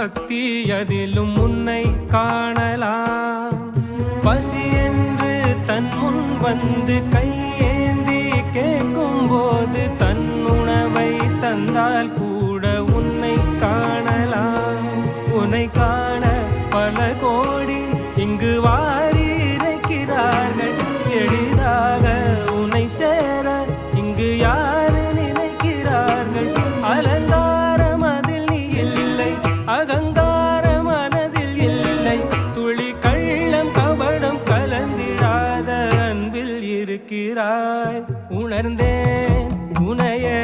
பக்தி அதிலும் உன்னை காணலாம். பசி என்று தன் முன் வந்து கையேந்தி கேட்கும் போது தன் உணவை தந்தால் கூட உன்னை காணலாம். உன்னை காண பல கோடி இங்கு வாரி இறைக்கிறார்கள். எளிதாக உன்னை சேர இங்கு யாரு நினைக்கிறார்கள். அலங்காரம் அதில் நீ இல்லை, அகங்கார மனதில் இல்லை. துளி கள்ளம் கபடம் கலந்திடாத அன்பில் இருக்கிறாய். உணர்ந்தேன் உனையே